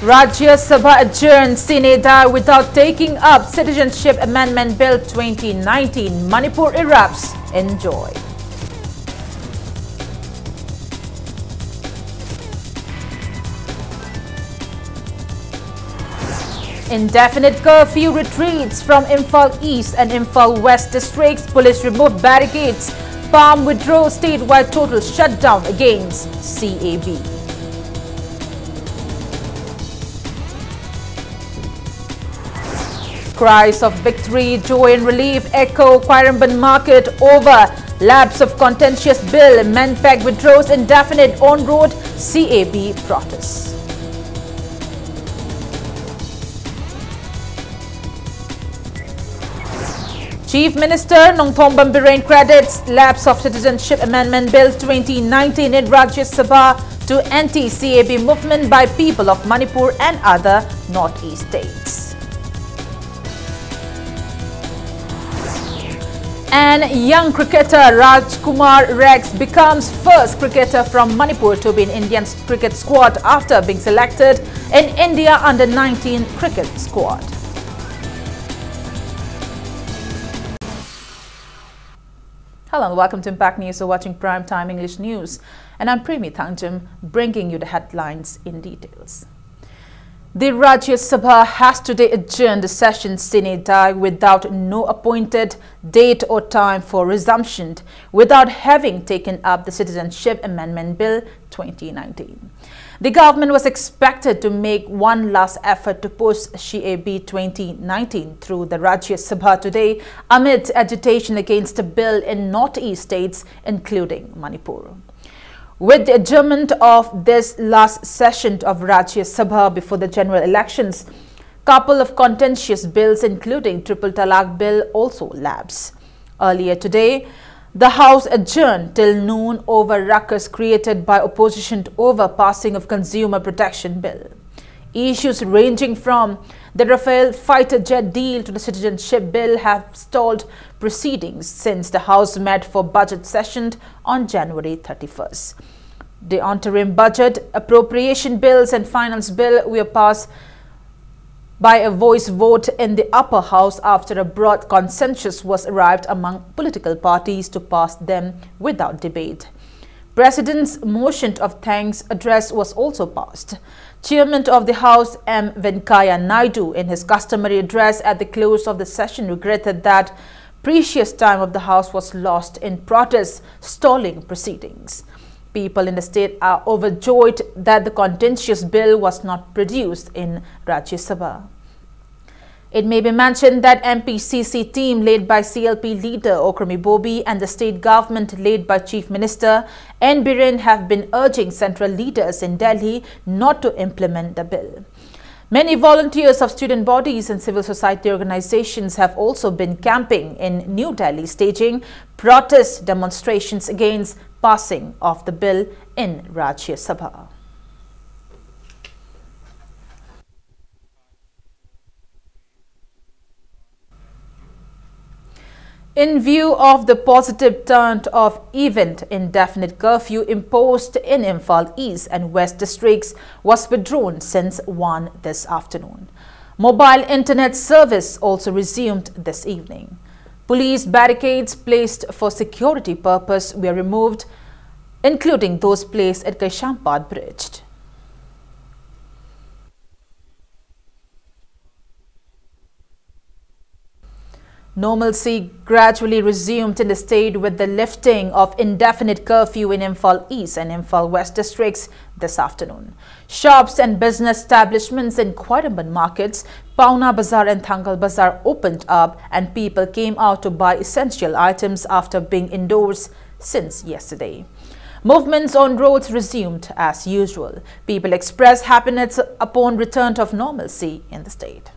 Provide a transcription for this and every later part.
Rajya Sabha adjourned Sine died without taking up Citizenship Amendment Bill 2019. Manipur erupts in joy. Indefinite curfew retreats from Imphal East and Imphal West districts. Police removed barricades. Palm withdraws statewide total shutdown against CAB. Cries of victory, joy and relief echo Quairamban market over lapse of contentious bill. Manpeg withdraws indefinite on-road CAB protests. Chief Minister Nongthombam Biren credits lapse of Citizenship Amendment Bill 2019 in Rajya Sabha to anti-CAB movement by people of Manipur and other northeast states. And young cricketer Rajkumar Rex becomes first cricketer from Manipur to be in Indian cricket squad after being selected in India under-19 cricket squad. Hello and welcome to Impact News. You're watching Prime Time English News, and I'm Premi Thangjam bringing you the headlines in details. The Rajya Sabha has today adjourned the session sine die without no appointed date or time for resumption, without having taken up the Citizenship Amendment Bill 2019. The government was expected to make one last effort to push CAB 2019 through the Rajya Sabha today amid agitation against the bill in northeast states, including Manipur. With the adjournment of this last session of Rajya Sabha before the general elections, couple of contentious bills including Triple Talaq Bill also lapsed. Earlier today, the House adjourned till noon over ruckus created by opposition over passing of Consumer Protection Bill. Issues ranging from the Rafale fighter jet deal to the citizenship bill have stalled proceedings since the House met for budget session on January 31st. The interim budget, appropriation bills and finance bill were passed by a voice vote in the upper house after a broad consensus was arrived among political parties to pass them without debate. President's motion of thanks address was also passed. Chairman of the House M. Venkaiah Naidu, in his customary address at the close of the session, regretted that precious time of the House was lost in protests, stalling proceedings. People in the state are overjoyed that the contentious bill was not produced in Rajya Sabha. It may be mentioned that MPCC team led by CLP leader Okrami Bobi and the state government led by Chief Minister N. Biren have been urging central leaders in Delhi not to implement the bill. Many volunteers of student bodies and civil society organizations have also been camping in New Delhi, staging protest demonstrations against passing of the bill in Rajya Sabha. In view of the positive turn of event, indefinite curfew imposed in Imphal East and West districts was withdrawn since 1 this afternoon. Mobile internet service also resumed this evening. Police barricades placed for security purpose were removed, including those placed at Kaishampad Bridge. Normalcy gradually resumed in the state with the lifting of indefinite curfew in Imphal East and Imphal West districts this afternoon. Shops and business establishments in Quairamban markets, Pauna Bazaar and Thangal Bazaar opened up and people came out to buy essential items after being indoors since yesterday. Movements on roads resumed as usual. People expressed happiness upon return of normalcy in the state.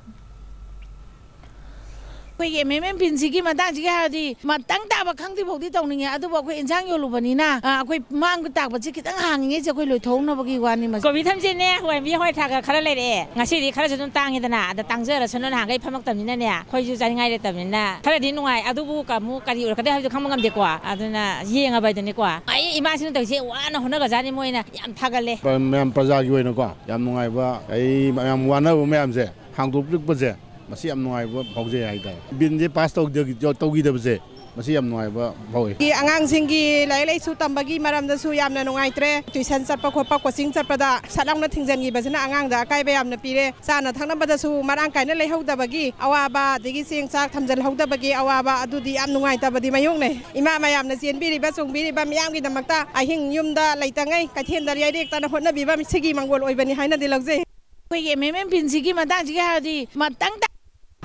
ꯑꯩꯈꯣꯏꯒꯤ MMM ꯄꯤꯟꯁꯤꯒꯤ ꯃꯇꯥꯡꯁꯤꯒꯤ ꯍꯥꯏꯔꯗꯤ ꯃꯇꯪ ꯇꯥꯕ ꯈꯪꯗꯤ ꯐꯥꯎꯗꯤ ꯇꯧꯅꯤꯡꯉꯦ ꯑꯗꯨꯕꯨ ꯑꯩꯈꯣꯏ ꯏꯟꯁꯥꯡ ꯌꯣꯜꯂꯨꯕꯅꯤꯅ ꯑꯩꯈꯣꯏ ꯃꯥꯡꯕ ꯇꯥꯛꯄꯁꯤ ꯈꯤꯇꯪ ꯍꯥꯡꯉꯤꯉꯩꯁꯦ ꯑꯩꯈꯣꯏ ꯂꯣꯏꯊꯣꯛꯅꯕꯒꯤ ꯋꯥꯅꯤ ꯀꯣꯕꯤ ꯊꯝꯆꯦꯠꯅꯦ ꯍꯋꯥꯏꯕꯤ ꯍꯋꯥꯏ ꯊꯔꯥꯛ ꯈꯔ ꯂꯩꯔꯛꯑꯦ ꯉꯁꯤꯗꯤ ꯈꯔꯁꯨ ꯑꯗꯨꯝ ꯇꯥꯡꯉꯤꯗꯅ ꯑꯗ ꯇꯥꯡꯖꯔꯁꯨꯅ ꯅꯍꯥꯟꯈꯩ ꯐꯝꯃꯛꯇꯕꯅꯤꯅꯅꯦ ꯑꯩꯈꯣꯏꯁꯨ ꯆꯥꯅꯤꯡꯉꯥꯏ ꯂꯩꯇꯕꯅꯤꯅ ꯈꯔꯗꯤ ꯅꯨꯡꯉꯥꯏ ꯑꯗꯨꯕꯨ ꯀꯔꯤ ꯑꯣꯏꯔꯛꯀꯗꯦ ꯍꯥꯏꯕꯗꯨ ꯈꯪꯕ ꯉꯝꯗꯦꯀꯣ ꯑꯗꯨꯅ ꯌꯦꯡꯉꯕ ꯍꯥꯏꯗꯨꯅꯤꯀꯣ ꯑꯩ ꯏꯃꯥꯁꯤꯅ ꯇꯧꯔꯤꯁꯦ ꯋꯥꯅ ꯍꯣꯠꯅꯒꯖꯥꯠꯅꯤ ꯃꯣꯏꯅ ꯌꯥꯝ ꯊꯥꯒꯠꯂꯦ ꯃꯌꯥꯝ ꯄ꯭ꯔꯖꯥꯒꯤ ꯑꯣꯏꯅꯀꯣ ꯌꯥꯝ ꯅꯨꯡꯉꯥꯏꯕ ꯑꯩ ꯃꯌꯥꯝ ꯋꯥꯅꯕ ꯃꯌꯥꯝꯁꯦ ꯍꯥꯡꯗꯣꯛꯄꯤꯔꯛꯄꯁꯦ ꯃꯁꯤ ꯌꯥꯝ ꯅꯨꯡꯉꯥꯏꯕ ꯐꯥꯎꯖꯩ ꯍꯥꯏꯇꯥꯔꯦ ꯕꯤꯟꯁꯦ ꯄꯥꯁ ꯇꯧꯈꯤꯗꯕꯁꯦ ꯃꯁꯤ ꯌꯥꯝ ꯅꯨꯡꯉꯥꯏꯕ ꯐꯥꯎꯏ ꯑꯉꯥꯡꯁꯤꯡꯒꯤ ꯂꯥꯏꯔꯤꯛ ꯂꯥꯏꯁꯨ ꯇꯝꯕꯒꯤ ꯃꯔꯝꯗꯁꯨ ꯌꯥꯝꯅ ꯅꯨꯡꯉꯥꯏꯇ꯭ꯔꯦ ꯇ꯭ꯌꯨꯁꯟ ꯆꯠꯄ ꯈꯣꯠꯄ ꯀꯣꯆꯤꯡ ꯆꯠꯄꯗ ꯁꯠꯂꯥꯎꯅ ꯊꯤꯡꯖꯤꯟꯈꯤꯕꯁꯤꯅ ꯑꯉꯥꯡꯗ ꯑꯀꯥꯏꯕ ꯌꯥꯝꯅ ꯄꯤꯔꯦ ꯆꯥꯅ ꯊꯛꯅꯕꯗꯁꯨ ꯃꯔꯥꯡ ꯀꯥꯏꯅ ꯂꯩꯍꯧꯗꯕꯒꯤ ꯑꯋꯥꯕ ꯑꯗꯒꯤ ꯆꯦꯡ ꯆꯥꯛ ꯊꯝꯖꯤꯜꯍꯧꯗꯕꯒꯤ ꯑꯋꯥꯕ ꯑꯗꯨꯗꯤ ꯌꯥꯝ ꯅꯨꯡꯉꯥꯏꯇꯕꯗꯤ ꯃꯥꯌꯣꯛꯅꯩ ꯏꯃꯥ ꯃꯌꯥꯝꯅ ꯆꯦꯟꯕꯤꯔꯤꯕ ꯆꯣꯡꯕꯤꯔꯤꯕ ꯃꯤꯌꯥꯝꯒꯤꯗꯃꯛꯇ ꯑꯍꯤꯡ ꯌꯨꯝꯗ ꯂꯩꯇꯉꯩ ꯀꯩꯊꯦꯜꯗ ꯌꯩꯔꯦꯛꯇꯅ ꯍꯣꯠꯅꯕꯤꯕ ꯁꯤꯒꯤ ꯃꯪꯒꯣꯜ ꯑꯣꯏꯕꯅꯤ ꯍꯥꯏꯅꯗꯤ ꯂꯧꯖꯩ ꯑꯩꯈꯣꯏꯒꯤ MMM ꯄꯤꯟꯁꯤꯒꯤ ꯃꯇꯥꯡꯁꯤꯒꯤ ꯍꯥꯏꯔꯗꯤ ꯃꯇꯪ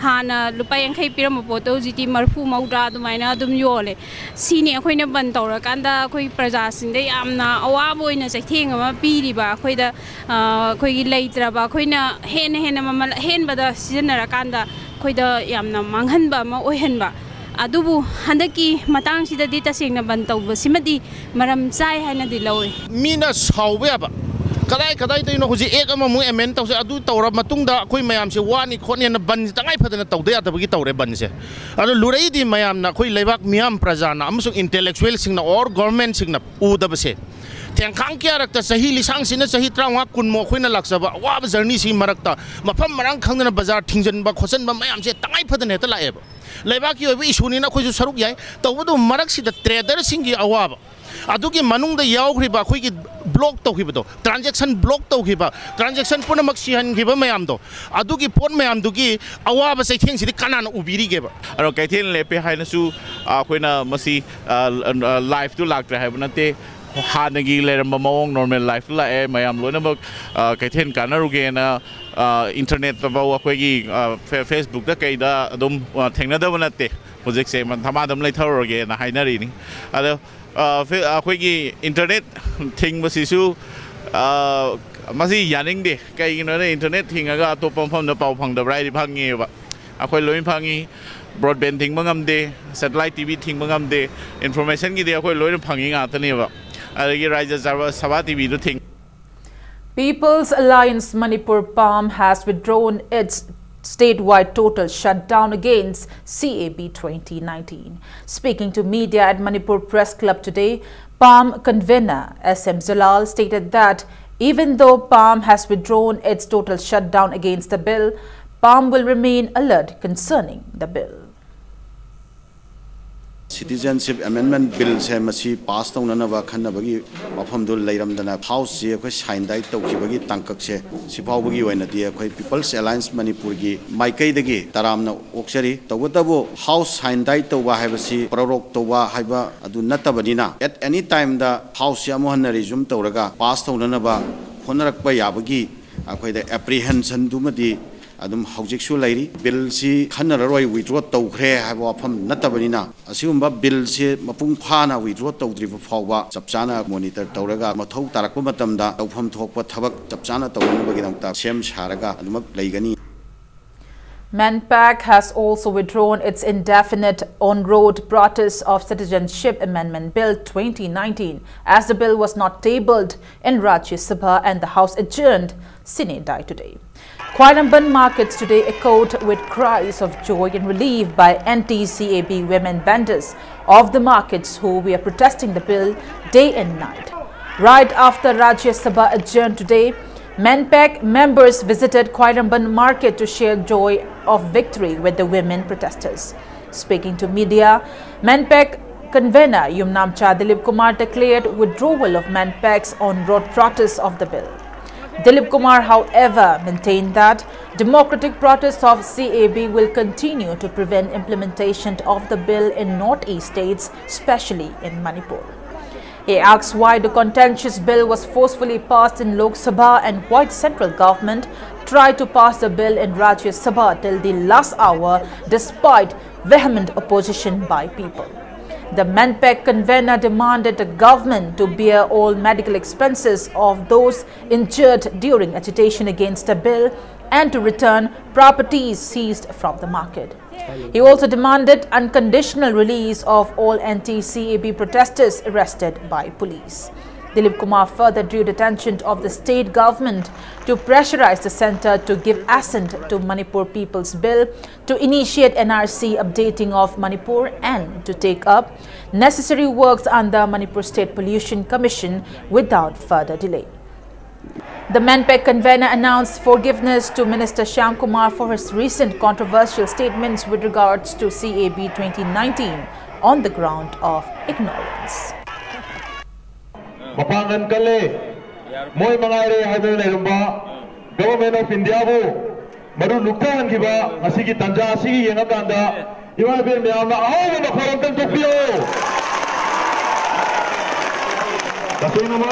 ꯍꯥꯟꯅ ꯂꯨꯄꯥ 50 ꯄꯤꯔꯝꯕ ꯄꯣꯠꯇꯣ ꯍꯧꯖꯤꯛꯇꯤ 40 ꯃꯧꯗ꯭ꯔꯥ ꯑꯗꯨꯃꯥꯏꯅ ꯑꯗꯨꯝ ꯌꯣꯜꯂꯦ ꯁꯤꯅꯤ ꯑꯩꯈꯣꯏꯅ ꯕꯟ ꯇꯧꯔꯀꯥꯟꯗ ꯑꯩꯈꯣꯏ ꯄ꯭ꯔꯖꯥꯁꯤꯡꯗ ꯌꯥꯝꯅ ꯑꯋꯥꯕ ꯑꯣꯏꯅ ꯆꯩꯊꯦꯡ ꯑꯃ ꯄꯤꯔꯤꯕ ꯑꯩꯈꯣꯏꯗ ꯑꯩꯈꯣꯏꯒꯤ ꯂꯩꯇ꯭ꯔꯕ ꯑꯩꯈꯣꯏꯅ ꯍꯦꯟꯅ ꯃꯃꯜ ꯑꯍꯦꯟꯕꯗ ꯁꯤꯖꯤꯟꯅꯔꯀꯥꯟꯗ ꯑꯩꯈꯣꯏꯗ ꯌꯥꯝꯅ ꯃꯥꯡꯍꯟꯕ ꯑꯃ ꯑꯣꯏꯍꯟꯕ ꯑꯗꯨꯕꯨ ꯍꯟꯗꯛꯀꯤ ꯃꯇꯥꯡꯁꯤꯗꯗꯤ ꯇꯁꯦꯡꯅ ꯕꯟ ꯇꯧꯕꯁꯤꯃꯗꯤ ꯃꯔꯝ ꯆꯥꯏ ꯍꯥꯏꯅꯗꯤ ꯂꯧꯏ ꯃꯤꯅ ꯁꯥꯎꯕ ꯌꯥꯕ ꯀꯗꯥꯏꯗꯩꯅꯣ ꯍꯧꯖꯤꯛ ꯑꯦꯛ ꯑꯃꯃꯨꯛ ꯑꯦꯃꯦꯟ ꯇꯧꯁꯦ ꯑꯗꯨ ꯇꯧꯔ ꯃꯇꯨꯡꯗ ꯑꯩꯈꯣꯏ ꯃꯌꯥꯝꯁꯦ ꯋꯥꯅꯤ ꯈꯣꯠꯅꯦꯅ ꯕꯟꯁꯦ ꯇꯉꯥꯏ ꯐꯗꯅ ꯇꯧꯗ ꯌꯥꯗꯕꯒꯤ ꯇꯧꯔꯦ ꯕꯟꯁꯦ ꯑꯗꯣ ꯂꯨꯔꯛꯏꯗꯤ ꯃꯌꯥꯝꯅ ꯑꯩꯈꯣꯏ ꯂꯩꯕꯥꯛ ꯃꯤꯌꯥꯝ ꯄ꯭ꯔꯖꯥꯅ ꯑꯃꯁꯨꯡ ꯏꯟꯇꯦꯂꯦꯛꯆꯨꯋꯦꯜꯁꯤꯡꯅ ꯑꯣꯔ ꯒꯣꯔꯃꯦꯟꯁꯤꯡꯅ ꯎꯗꯕꯁꯦ ꯇꯦꯡꯈꯥꯡ ꯀꯌꯥꯔꯛꯇ ꯆꯍꯤ ꯂꯤꯁꯥꯡꯁꯤꯅ ꯆꯍꯤ 35 40 ꯑꯩꯈꯣꯏꯅ ꯂꯥꯛꯆꯕ ꯑꯋꯥꯕ ꯖꯔꯅꯤꯁꯤꯒꯤ ꯃꯔꯛꯇ ꯃꯐꯝ ꯃꯔꯥꯡ ꯈꯪꯗꯅ ꯕꯖꯥꯔ ꯊꯤꯡꯖꯤꯟꯕ ꯈꯣꯠꯆꯟꯕ ꯃꯌꯥꯝꯁꯦ ꯇꯉꯥꯏ ꯐꯗꯅ ꯍꯦꯛꯇ ꯂꯥꯛꯑꯦꯕ ꯂꯩꯕꯥꯛꯀꯤ ꯑꯣꯏꯕ ꯏꯁꯨꯅꯤꯅ ꯑꯩꯈꯣꯏꯁꯨ ꯁꯔꯨꯛ ꯌꯥꯏ ꯇꯧꯕꯗꯨ ꯃꯔꯛꯁꯤꯗ ꯇ꯭ꯔꯦꯗꯔꯁꯤꯡꯒꯤ ꯑꯋꯥꯕ ꯑꯗꯨꯒꯤ ꯃꯅꯨꯡꯗ ꯌꯥꯎꯈ꯭ꯔꯤꯕ ꯑꯩꯈꯣꯏꯒꯤ ꯕ꯭ꯂꯣꯛ ꯇꯧꯈꯤꯕꯗꯣ ꯇ꯭ꯔꯥꯟꯖꯦꯛꯁꯟ ꯕ꯭ꯂꯣꯛ ꯇꯧꯈꯤꯕ ꯇ꯭ꯔꯥꯟꯖꯦꯛꯁꯟ ꯄꯨꯝꯅꯃꯛ ꯁꯤꯍꯟꯈꯤꯕ ꯃꯌꯥꯝꯗꯣ ꯑꯗꯨꯒꯤ ꯄꯣꯠ ꯃꯌꯥꯝꯗꯨꯒꯤ ꯑꯋꯥꯕ ꯆꯩꯊꯦꯡꯁꯤꯗꯤ ꯀꯅꯥꯅ ꯎꯕꯤꯔꯤꯒꯦꯕ ꯑꯗꯣ ꯀꯩꯊꯦꯜ ꯂꯦꯞꯄꯦ ꯍꯥꯏꯅꯁꯨ ꯑꯩꯈꯣꯏꯅ ꯃꯁꯤ ꯂꯥꯏꯐꯇꯨ ꯂꯥꯛꯇ꯭ꯔꯦ ꯍꯥꯏꯕ ꯅꯠꯇꯦ ꯍꯥꯟꯅꯒꯤ ꯂꯩꯔꯝꯕ ꯃꯑꯣꯡ ꯅꯣꯔꯃꯦꯜ ꯂꯥꯏꯐꯇ ꯂꯥꯛꯑꯦ ꯃꯌꯥꯝ ꯂꯣꯏꯅꯃꯛ ꯀꯩꯊꯦꯜ ꯀꯥꯟꯅꯔꯨꯒꯦꯅ ꯏꯟꯇꯔꯅꯦꯠꯇ ꯐꯥꯎ ꯑꯩꯈꯣꯏꯒꯤ ꯐꯦꯁꯕꯨꯛꯇ ꯀꯩꯗ ꯑꯗꯨꯝ ꯊꯦꯡꯅꯗꯕ ꯅꯠꯇꯦ ꯍꯧꯖꯤꯛꯁꯦ ꯊꯃꯥꯗꯝ ꯂꯩꯊꯔꯨꯔꯒꯦꯅ ꯍꯥꯏꯅꯔꯤꯅꯤ ꯑꯗꯣ ꯑꯩꯈꯣꯏꯒꯤ ꯏꯟꯇꯔꯅꯦꯠ ꯊꯤꯡꯕꯁꯤꯁꯨ ꯃꯁꯤ ꯌꯥꯅꯤꯡꯗꯦ ꯀꯩꯒꯤꯅꯣꯗ ꯏꯟꯇꯔꯅꯦꯠ ꯊꯤꯡꯉꯒ ꯑꯇꯣꯞꯄ ꯃꯐꯝꯗ ꯄꯥꯎ ꯐꯪꯗꯕ꯭ꯔꯥ ꯍꯥꯏꯗꯤ ꯐꯪꯉꯦꯕ ꯑꯩꯈꯣꯏ ꯂꯣꯏ ꯐꯪꯉꯤ ꯕ꯭ꯔꯣꯗꯕꯦꯟ ꯊꯤꯡꯕ ꯉꯝꯗꯦ ꯁꯦꯇꯦꯂꯥꯏꯠ TV ꯊꯤꯡꯕ ꯉꯝꯗꯦ ꯏꯟꯐꯣꯔꯃꯦꯁꯟꯒꯤꯗꯤ ꯑꯩꯈꯣꯏ ꯂꯣꯏꯅ ꯐꯪꯉꯤ ꯉꯥꯛꯇꯅꯦꯕ ꯑꯗꯒꯤ ꯔꯥꯏꯖ꯭ꯌ ꯁꯚꯥ TVꯗꯨ ꯊꯤꯡ People's Alliance Manipur PALM has withdrawn its statewide total shutdown against CAB 2019. Speaking to media at Manipur Press Club today, PALM convener SM Zalal stated that even though PALM has withdrawn its total shutdown against the bill, PALM will remain alert concerning the bill. Citizenship Amendment Bill se masi pass taunanaba khanabagi mafamdul leiramdana house se akhoi sign dai tawkhibagi tangkak se sipawbagi oina di akhoi People's Alliance Manipur gi maikai dagi taramna oksari tawatabu house sign dai tawba haibasi prorok tawba haiba adu natabadina at any time da house ya mohan resume tawraga pass taunanaba honarakpa yabagi akhoi da apprehension dumadi adum hojiksu lairi bill si khanararoi withdraw tawkhre haiba wafam natabadina asigumba bill si mapung phana withdraw tawdriba fawba chapchana monitor tawraga mathau tarakpa matamda tawfam thokpa thabak chapchana tawnabagidamta sem saraga adumak leigani. MANPAC has also withdrawn its indefinite on-road protest of Citizenship Amendment Bill 2019 as the bill was not tabled in Rajya Sabha and the House adjourned sine die today. Kwailamban markets today echoed with cries of joy and relief by anti-CAB women vendors of the markets who were protesting the bill day and night. Right after Rajya Sabha adjourned today, MANPAC members visited Kwailamban market to share joy of victory with the women protesters. Speaking to media, MANPAC convener Yumnamcha Dilip Kumar declared withdrawal of MANPAC's on-road protest of the bill. Dilip Kumar, however, maintained that democratic protests of CAB will continue to prevent implementation of the bill in northeast states, especially in Manipur. He asked why the contentious bill was forcefully passed in Lok Sabha and why the central government tried to pass the bill in Rajya Sabha till the last hour despite vehement opposition by people. The MANPAC convener demanded the government to bear all medical expenses of those injured during agitation against the bill and to return properties seized from the market. He also demanded unconditional release of all anti-CAB protesters arrested by police. Dilip Kumar further drew the attention of the state government to pressurize the centre to give assent to Manipur People's Bill, to initiate NRC updating of Manipur and to take up necessary works under Manipur State Pollution Commission without further delay. The MANPEC convener announced forgiveness to Minister Shyam Kumar for his recent controversial statements with regards to CAB 2019 on the ground of ignorance. Mapangan kale, moy mangare haidol lerumba, Government of India bu, baru luktaan kiba, asigi tanja asigi yenga kanda, iwan bir meyamna awo makaram tan tokyo. Kasih nama.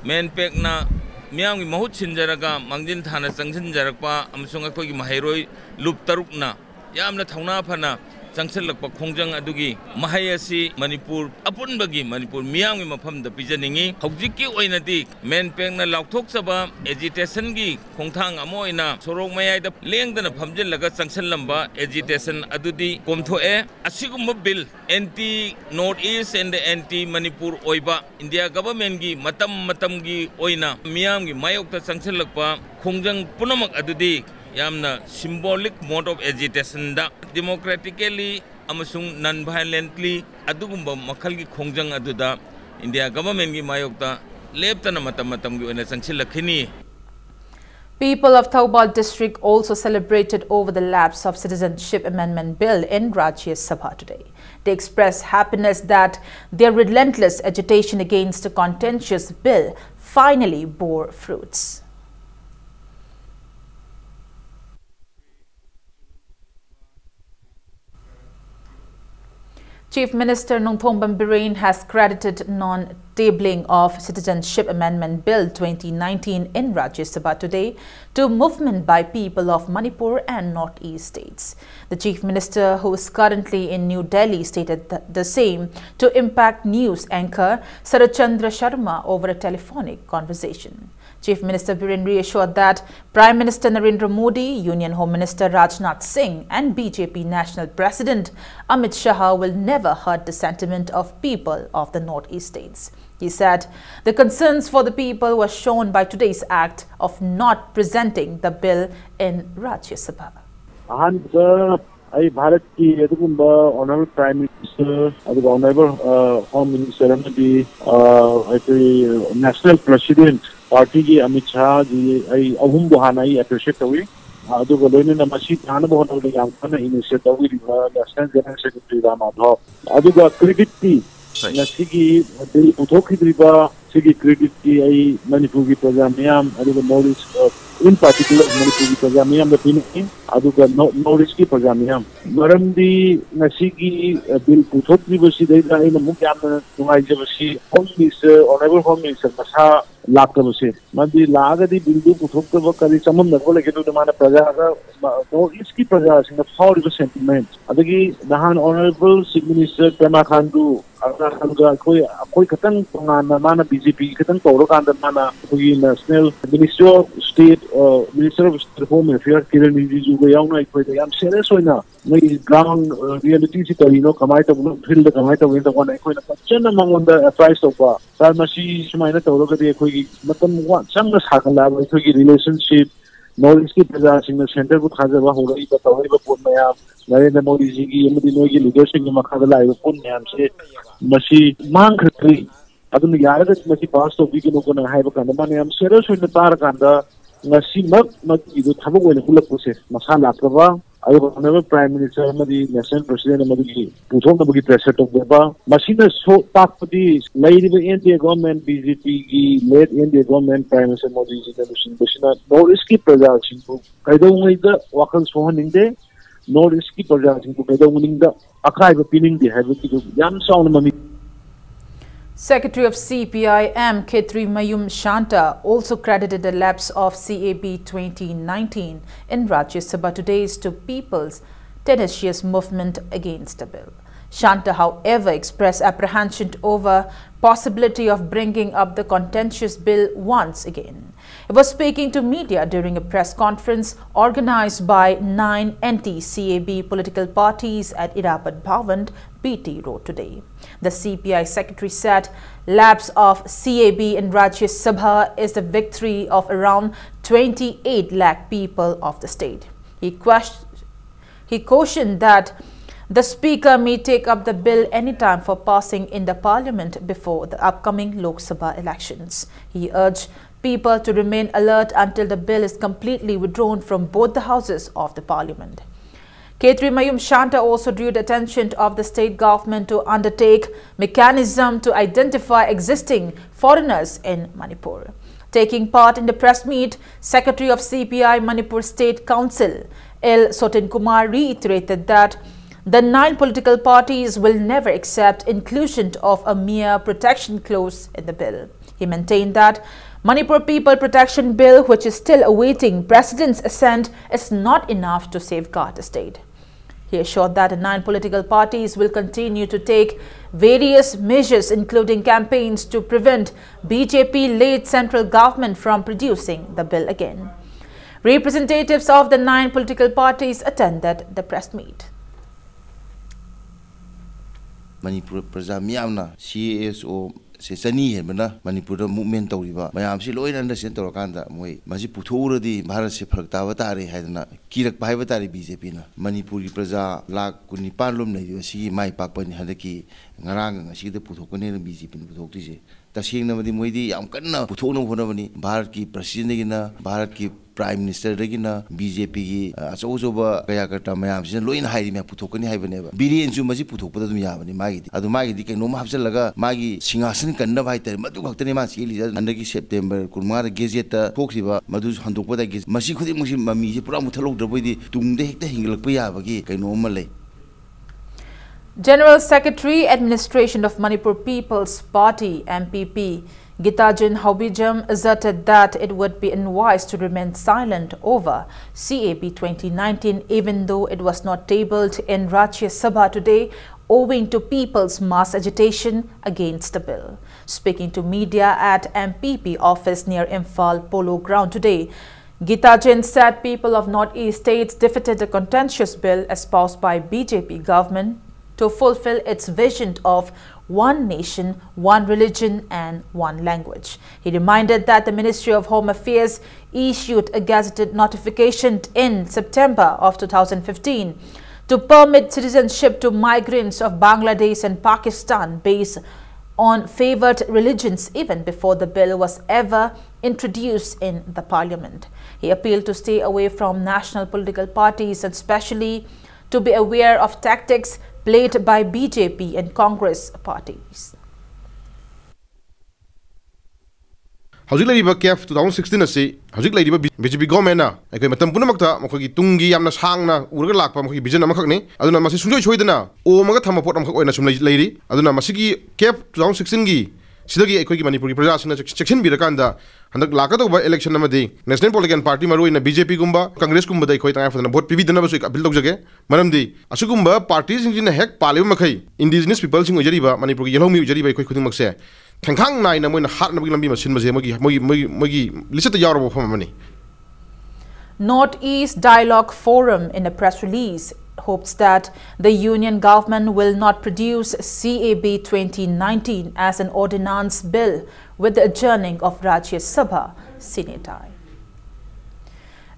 MANPEC na miyang mahut sinjaraga mangjin thana sangsin jarakpa amsung akoi mahairoi lup taruk na yamna thauna phana changselakpa khongjang adugi mahayasi Manipur apunbagi Manipur miyang mafam da pijaningi hojikki oinadi MANPEC na laukthokchaba agitation gi khongthang amoina sorok mayai da lengdana phamjillaga changselamba agitation adudi komthoe asigumba bill anti North East and anti Manipur oiba India government gi matam gi oina miyam gi mayokta changselakpa khongjang punamak adudi yamna symbolic mode of agitation da democratically amasung non-violently adugumba makhalgi khongjang aduda India government gi mayokta leptana matam gi oina changsilakhini. People of Thoubal district also celebrated over the lapse of Citizenship Amendment Bill in Rajya Sabha today. They expressed happiness that their relentless agitation against the contentious bill finally bore fruits. Chief Minister Nongthongban Biren has credited non-tabling of Citizenship Amendment Bill 2019 in Rajya Sabha today to movement by people of Manipur and Northeast states. The Chief Minister, who is currently in New Delhi, stated the same to Impact News anchor Sarachandra Sharma over a telephonic conversation. Chief Minister Biren reassured that Prime Minister Narendra Modi, Union Home Minister Rajnath Singh and BJP National President Amit Shah will never hurt the sentiment of people of the Northeast states. He said the concerns for the people were shown by today's act of not presenting the bill in Rajya Sabha. Bharat ki honorable Prime Minister, honorable Home Minister, National President Party ki Amit Shah ji ahum buhana appreciate tawi. Adu galone na masi thana bahana yamkana initiate tawi National General Secretary Ramadhav. Adu ga credit ki nasigi dei uthokhi driba sigi credit ki ai Manipur ki praja miyam adu knowledge in particular Manipur ki praja miyam da pini adu ga knowledge ki praja miyam maramdi nasigi bill uthok driba si dei da ina mukyam tungai jabasi Home Minister honorable Home Minister masa lakabase mandi lagadi bildu puthokta ba kali samam na kole ketu mana praja ga no iski praja singa fauri sentiment adagi dahan honorable Chief Minister Pema Khandu koi katang pangana mana BJP katang tawro kanda mana koi National Minister of State Minister of Home Affairs Kiran Rijiju ga yauna koi da yam serious hoina mai ground reality si karino kamai ta bulo field kamai ta wenda kona koi na pachana mangonda price of sar masi sumaina tawro ga de koi matam wa sangna sakala ba koi relationship Northeast ki praja singna center ko khaja ba horai ba tawai ba pon maya Narendra Modi ji ki yamadi no ki leadership ki makhada lai ba pon maya se masi mang khatri adun yaraga masi pass to bi ki no ko na hai ba kanda man yam serious hoina tar kanda ngasi mak idu thabok oina hulak pose masa lakaba ayo honorable Prime Minister amadi National President amadi puthong na pressure to ba masina so takpadi lairi ba India government BJP ki led India government Prime Minister Modi ji na busina Northeast ki praja singbu kaida ngai da wakal sohaninde Northeast ki praja singbu kaida ngai da akai ba pining de have ki yam sound mami. Secretary of CPIM K3 Mayum Shanta also credited the lapse of CAB 2019 in Rajya Sabha today to people's tenacious movement against the bill. Shanta, however, expressed apprehension over possibility of bringing up the contentious bill once again. He was speaking to media during a press conference organized by 9 anti-CAB political parties at Irapad Bhavan, BT Road today. The CPI secretary said lapse of CAB in Rajya Sabha is the victory of around 28 lakh people of the state. He cautioned that the Speaker may take up the bill anytime for passing in the Parliament before the upcoming Lok Sabha elections. He urged people to remain alert until the bill is completely withdrawn from both the houses of the Parliament. Khetri Mayum Shanta also drew the attention of the state government to undertake mechanism to identify existing foreigners in Manipur. Taking part in the press meet, Secretary of CPI Manipur State Council, L. Sotin Kumar, reiterated that the 9 political parties will never accept inclusion of a mere protection clause in the bill. He maintained that Manipur People Protection Bill, which is still awaiting President's assent, is not enough to safeguard the state. He assured that the 9 political parties will continue to take various measures, including campaigns to prevent BJP-led central government from producing the bill again. Representatives of the 9 political parties attended the press meet. Manipur Praja Miyamna CSO se Sani Hebana Manipur movement Toriba Mayam si loin understand Torokanda Moy Mazi Putura di Bharat se Praktavatari hadna Kirak Bhaivatari BJP na Manipuri Praja Lak Kunipanlum na si Mai Papan Hadaki Ngarang si the Putokone BJP Putokti Tashing Namadi Moidi Yamkana Putono Honavani Bharat ki President Bharat ki Prime Minister Regina BJP ki Asoba Kaya Kata Mayam si loin Hairi me Putokani Havaneva Biri and Sumazi Putopa Yavani Magi Adumagi Dika no Mapsalaga Magi Singasan Kanda Vita Madu Baktanema Silis and September Kurmara Gazeta Poxiva Madus Hantopa Giz Masikuti Mami Pramutalo Dabudi Tumde Hingilapayavagi Kanomale. General Secretary, Administration of Manipur People's Party (MPP), Gitajan Haubijam asserted that it would be unwise to remain silent over CAB 2019 even though it was not tabled in Rajya Sabha today owing to people's mass agitation against the bill. Speaking to media at MPP office near Imphal Polo Ground today, Gitajan said people of Northeast states defeated the contentious bill espoused by BJP government to fulfill its vision of one nation, one religion and one language. He reminded that the Ministry of Home Affairs issued a gazetted notification in September of 2015 to permit citizenship to migrants of Bangladesh and Pakistan based on favored religions even before the bill was ever introduced in the parliament. He appealed to stay away from national political parties and especially to be aware of tactics played by BJP and Congress parties. How's KF 2016 asi how's BJP government na ai matam punamakta mokhogi tungi yamna sangna urga lakpa mokhogi vision amakhakni aduna masi sunjoi choidana o maga thama pot amkhak oina sum leiri aduna masigi KF 2016 gi sidagi aikoi Manipuri praja sina section birakanda handak lakatoba election amadi national political party maruina BJP gumba Congress gumba dai khoi tanga fadana vote pibidana basu appeal tawjage maramdi asugumba parties singina hek paliba makhai indigenous people sing ojariba Manipur gi yelhomi ojariba khoi khuding makse Kankang nai na moina hat na bagi lambi masin maze mogi lisata yawrabo famani. Northeast Dialogue Forum in a press release hopes that the union government will not produce CAB 2019 as an ordinance bill with the adjourning of Rajya Sabha Senate.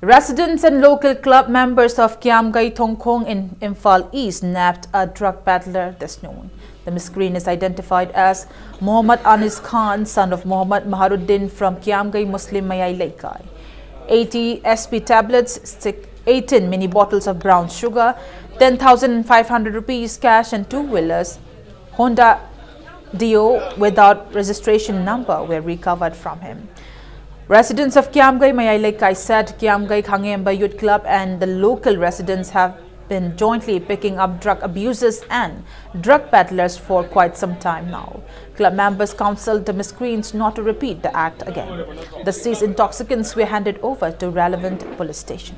Residents and local club members of Kiamgai Thongkhong in Imphal East nabbed a drug peddler this noon. The miscreant is identified as Muhammad Anis Khan, son of Muhammad Maharuddin from Kiamgai Muslim Mayai Laikai. 80 SP tablets, 18 mini bottles of brown sugar, 10,500 rupees cash and 2-wheelers Honda Dio without registration number were recovered from him. Residents of Kiamgai Mayai Laikai said Kiamgai Khangemba Youth Club and the local residents have been jointly picking up drug abusers and drug peddlers for quite some time now. Club members counseled the miscreants not to repeat the act again. The seized intoxicants were handed over to relevant police station.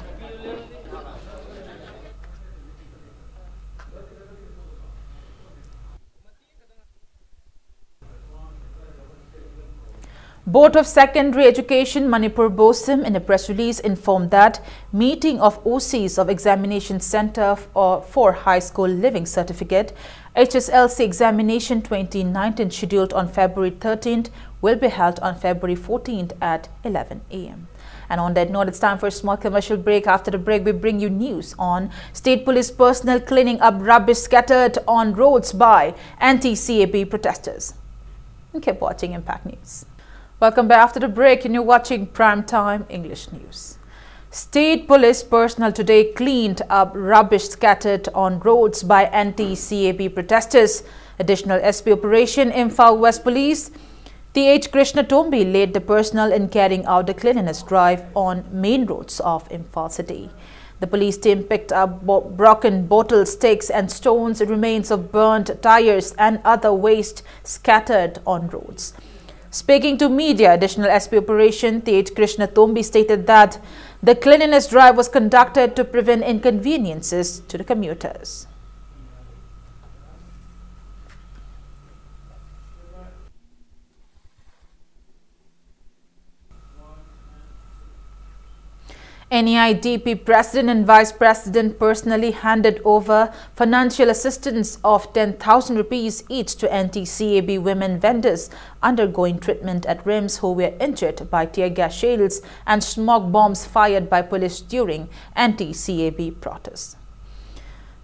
Board of Secondary Education Manipur BOSIM in a press release informed that meeting of OCs of Examination Center for High School Living Certificate HSLC Examination 2019 scheduled on February 13th will be held on February 14th at 11 a.m. And on that note, it's time for a small commercial break. After the break, we bring you news on State Police personnel cleaning up rubbish scattered on roads by anti-CAB protesters. And keep watching Impact News. Welcome back after the break and you're watching Primetime English News. State Police personnel today cleaned up rubbish scattered on roads by anti-CAB protesters. Additional SP Operation Imphal West Police T.H. Krishna Tombi led the personnel in carrying out the cleanliness drive on main roads of Imphal city. The police team picked up broken bottles, sticks and stones, remains of burnt tires and other waste scattered on roads. Speaking to media, Additional SP Operation T.H. Krishna Tombi stated that the cleanliness drive was conducted to prevent inconveniences to the commuters. NEIDP President and Vice President personally handed over financial assistance of 10,000 rupees each to anti-CAB women vendors undergoing treatment at RIMS who were injured by tear gas shells and smoke bombs fired by police during anti-CAB protests.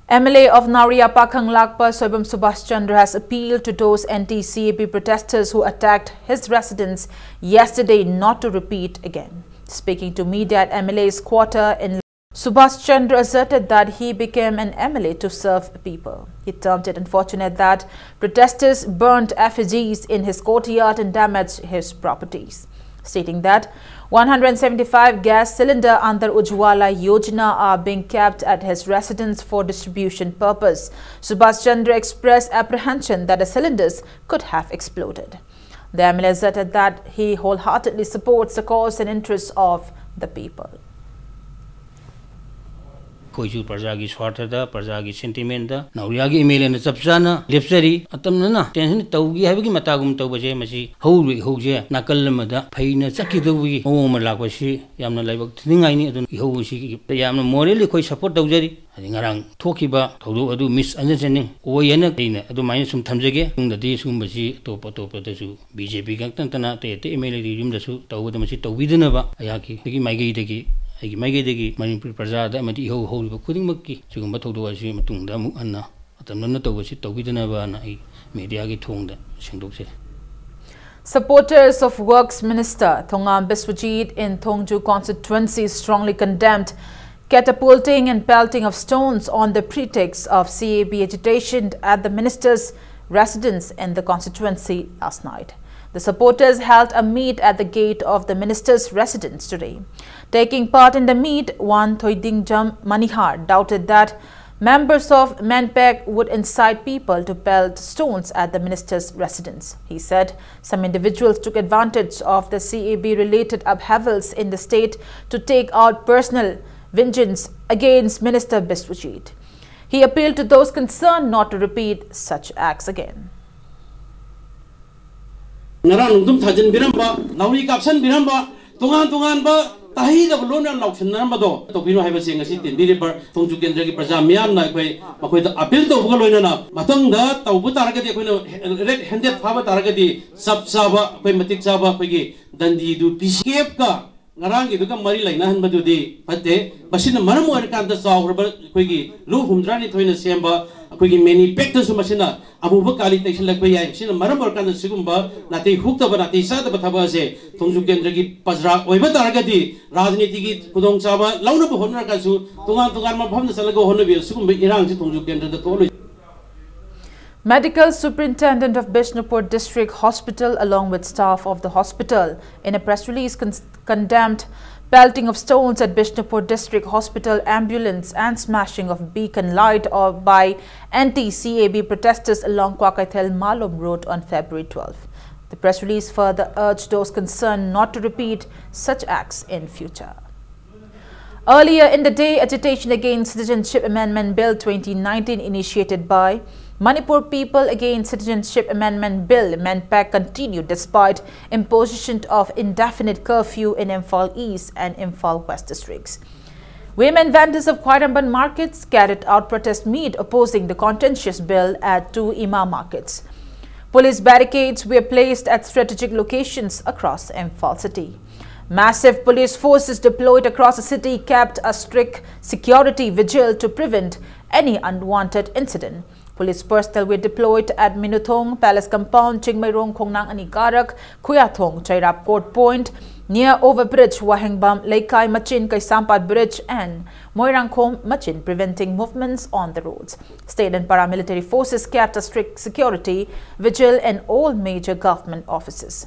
MLA of Nauriya Pakhang Lakpa Soibam Subhash Chandra has appealed to those anti-CAB protesters who attacked his residence yesterday not to repeat again. Speaking to media at MLA's quarter in Subhash Chandra asserted that he became an MLA to serve people. He termed it unfortunate that protesters burnt effigies in his courtyard and damaged his properties, stating that 175 gas cylinders under Ujjwala Yojana are being kept at his residence for distribution purpose. Subhash Chandra expressed apprehension that the cylinders could have exploded. The MLA asserted that he wholeheartedly supports the cause and interests of the people. कोई प्रजा की स्वार्थ दा प्रजा की sentiment दा नाउरिया की email ने चपचाना लेप्सरी अतमना ना टेंशन तौगी हाबगी मतागुम तौबजे मसी हौरि हौजे नाकल मदा फैना चकी तौगी ओ म लाकबसी यामना लाइबक थिनिंगाइनी अदुन इहौसी यामना मोरली कोई सपोर्ट तौजरी अदि ngarang थोखिबा थौदो अदु मिस अंडरस्टैंडिंग ओयेना देना अदु माइन सुम थमजगे तुंगदि सुमबसी तोप तोप दसु बीजेपी गक्तंतना ते ईमेल रिम दसु तौबद मसी तौबिदनबा अयाकी दगी माइगई दगी Manipur Praja da mati ho ho ba khuding makki sigumba thodo asi matungda mu anna atamna tawasi tawbidana ba na media gi thongda singdokse. Supporters of Works Minister Thongam Biswajit in Thongju constituency strongly condemned catapulting and pelting of stones on the pretext of CAB agitation at the minister's residence in the constituency last night. The supporters held a meet at the gate of the minister's residence today. Taking part in the meet, one Thoidingjam Manihar doubted that members of Manpek would incite people to pelt stones at the minister's residence. He said some individuals took advantage of the CAB-related upheavals in the state to take out personal vengeance against Minister Biswajit. He appealed to those concerned not to repeat such acts again. Narang dum thajan biramba nauri kapsan biramba tungan ba tahi da lona lauksan naramba do to bino haiba senga si tin biri par tongju kendra ki praja miyam na koi makoi da appeal to buga loina na matang da tawbu taragadi koi red handed phaba taragadi sab saba koi matik saba koi gi dandi du escape ka ngarang gi du ka mari laina han badu di pate basina maram or kan da saw koi gi lu humdrani thoina semba koi gi many factors masina abuba kali taishan lagbai ai sina maram or kan da sigumba nati hukta ba nati sa da bathaba se tongju kendra ki pajra oiba taragadi rajniti ki kudong saba launa ba honra ka su tungan ma bhamna salago honno bi sigumba irang si tongju kendra da tolo. Medical Superintendent of Bishnupur District Hospital along with staff of the hospital in a press release condemned pelting of stones at Bishnupur District Hospital ambulance and smashing of beacon light by anti-CAB protesters along Kwakaithel Malum Road on February 12. The press release further urged those concerned not to repeat such acts in future. Earlier in the day, agitation against Citizenship Amendment Bill 2019 initiated by Manipur People Against Citizenship Amendment Bill (MANPAC) continued despite imposition of indefinite curfew in Imphal East and Imphal West districts. Women vendors of Khairamban markets carried out protest meet opposing the contentious bill at 2 Imam markets. Police barricades were placed at strategic locations across Imphal city. Massive police forces deployed across the city kept a strict security vigil to prevent any unwanted incident. Police personnel were deployed at Minuthong Palace Compound, Chingmairong Khongnang Anikarak, Kuyathong, Chairap Court Point, near Overbridge, Wahengbam, Laikai Machin, Kaisampat Bridge and Moirangkhom Machin, preventing movements on the roads. State and paramilitary forces kept a strict security vigil in all major government offices.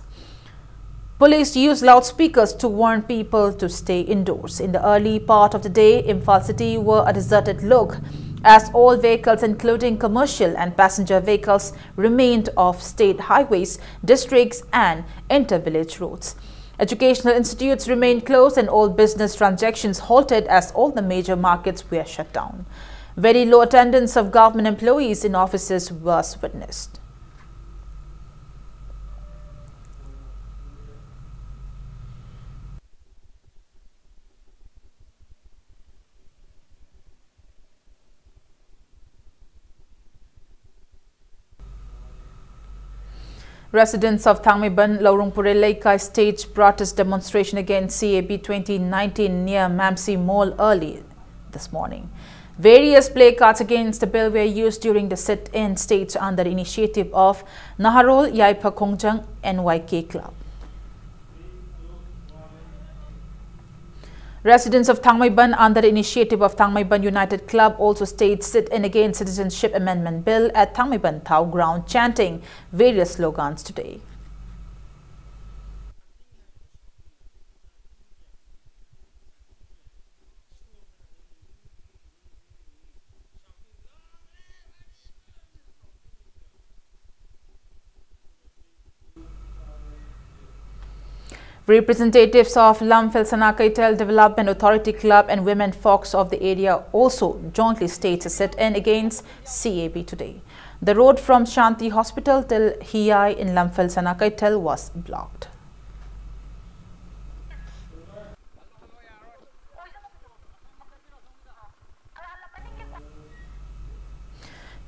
Police used loudspeakers to warn people to stay indoors. In the early part of the day, Imphal city were a deserted look as all vehicles including commercial and passenger vehicles remained off state highways, districts and inter-village roads. Educational institutes remained closed and all business transactions halted as all the major markets were shut down. Very low attendance of government employees in offices was witnessed. Residents of Thangmeiban, Laurungpure Laikai staged protest demonstration against CAB 2019 near Mamsi Mall early this morning. Various placards against the bill were used during the sit-in staged under the initiative of Naharol Yaipa Kongjang NYK Club. Residents of Thangmeiban under the initiative of Thangmeiban United Club also staged sit-in against Citizenship Amendment Bill at Thangmeiban Thau ground, chanting various slogans today. Representatives of Lamphel Sanakaitel Development Authority Club and women folks of the area also jointly staged a sit-in against CAB today. The road from Shanti Hospital till Hiai in Lamphel Sanakaitel was blocked.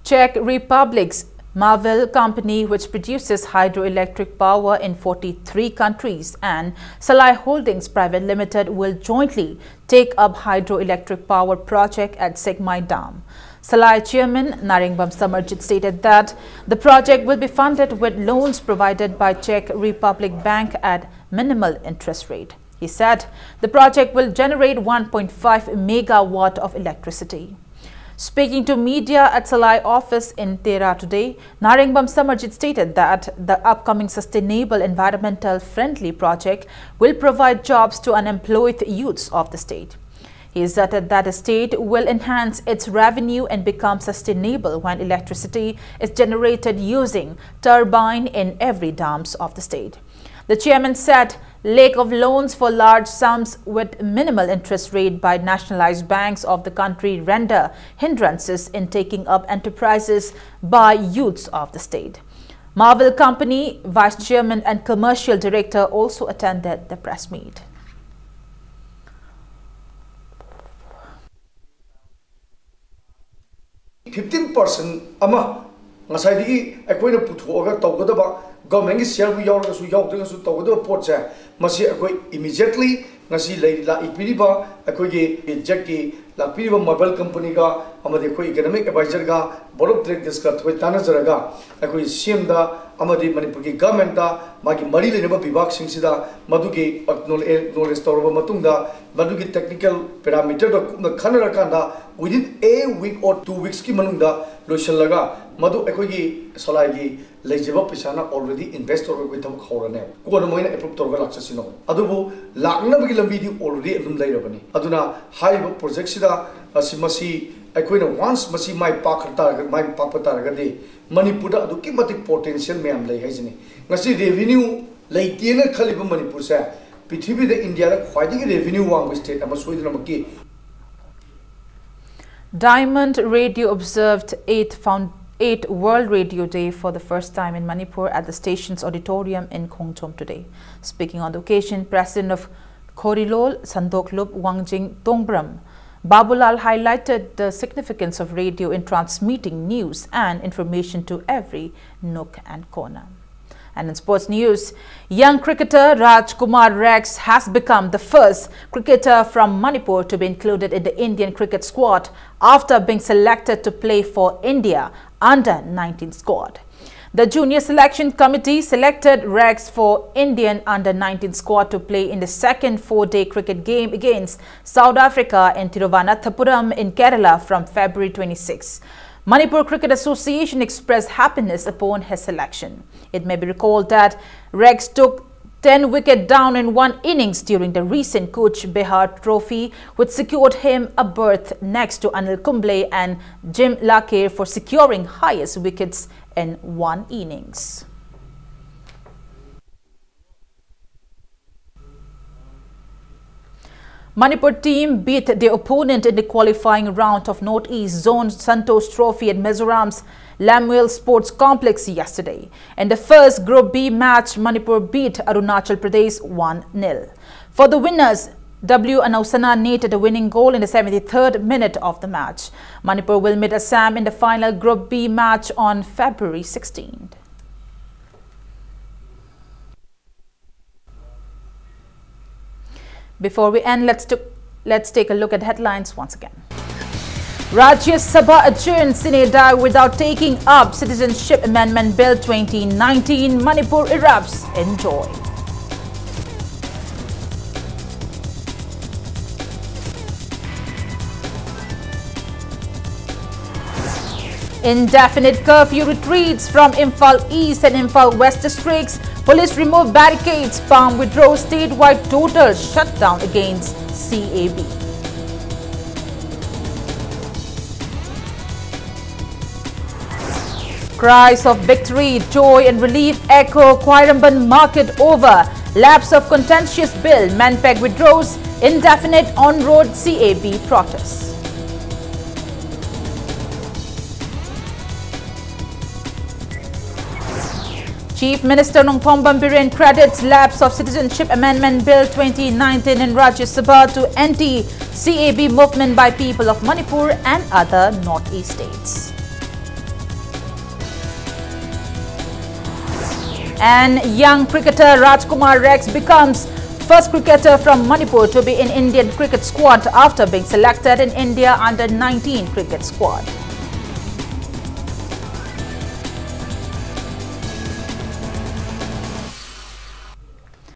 Czech Republic's Marvel company, which produces hydroelectric power in 43 countries, and Salai Holdings Private Limited will jointly take up hydroelectric power project at Segmai Dam. Salai Chairman Naringbam Samarjit stated that the project will be funded with loans provided by Czech Republic Bank at minimal interest rate. He said the project will generate 1.5 megawatt of electricity. Speaking to media at Salai office in Tera today, Naringbam Samarjit stated that the upcoming sustainable environmental friendly project will provide jobs to unemployed youths of the state. He asserted that the state will enhance its revenue and become sustainable when electricity is generated using turbine in every dams of the state. The chairman said lack of loans for large sums with minimal interest rate by nationalized banks of the country render hindrances in taking up enterprises by youths of the state. Marvel Company Vice Chairman and Commercial Director also attended the press meet. Government share we yaw su yaw de su to do port cha masi akoi immediately ngasi la ipiriba akoi ge ejecti la piriba mobile company ga amade khoi economic advisor ga board of trade discuss khoi tana jaraga akoi CM da amade Manipur ki government da magi mari le ba bibak sing sida madugi knowledge store ba matung da madugi technical parameter da khanara kanda within a week or 2 weeks ki manung da lotion laga madu akoi gi salai gi legible pisana already investor ko tham khorane ko no moina approve torga laksasino adubu lakna bagi lambi di already adum lairabani aduna high project sida asimasi akoina once masi mai pakhata mai papata ragadi Manipur da adu ki matik potential me am lai haijini ngasi revenue leitena khaliba Manipur sa pithibhi da India da khwaidi revenue wang state ama soidina maki. Diamond Radio observed 8th 8th World Radio Day for the first time in Manipur at the station's auditorium in Khongchom today. Speaking on the occasion, President of Khorilol, Sandoklup Wangjing Tongbram, Babulal highlighted the significance of radio in transmitting news and information to every nook and corner. And in sports news, young cricketer Rajkumar Rex has become the first cricketer from Manipur to be included in the Indian cricket squad after being selected to play for India under-19 squad. The Junior Selection Committee selected Rex for Indian under-19 squad to play in the second four-day cricket game against South Africa in Thiruvananthapuram in Kerala from February 26. Manipur Cricket Association expressed happiness upon his selection. It may be recalled that Rex took 10 wickets down in one innings during the recent Kuch Behar Trophy, which secured him a berth next to Anil Kumble and Jim Lakir for securing highest wickets in one innings. Manipur team beat their opponent in the qualifying round of Northeast Zone Santosh Trophy at Mizoram's Lamuel Sports Complex yesterday. In the first Group B match, Manipur beat Arunachal Pradesh 1-0. For the winners, W. Anausana netted a winning goal in the 73rd minute of the match. Manipur will meet Assam in the final Group B match on February 16th. Before we end, let's take a look at headlines once again. Rajya Sabha adjourns in a day without taking up Citizenship Amendment Bill 2019. Manipur erupts in joy. Indefinite curfew retreats from Imphal East and Imphal West districts. Police remove barricades. Palm withdraws statewide total shutdown against CAB. Cries of victory, joy and relief echo Khairamban market over. Lapse of contentious bill. Manpeg withdraws. Indefinite on-road CAB protests. Chief Minister Nongpong Biren credits lapse of Citizenship Amendment Bill 2019 in Rajya Sabha to anti-CAB movement by people of Manipur and other Northeast states. And young cricketer Rajkumar Rex becomes first cricketer from Manipur to be in Indian cricket squad after being selected in India under-19 cricket squad.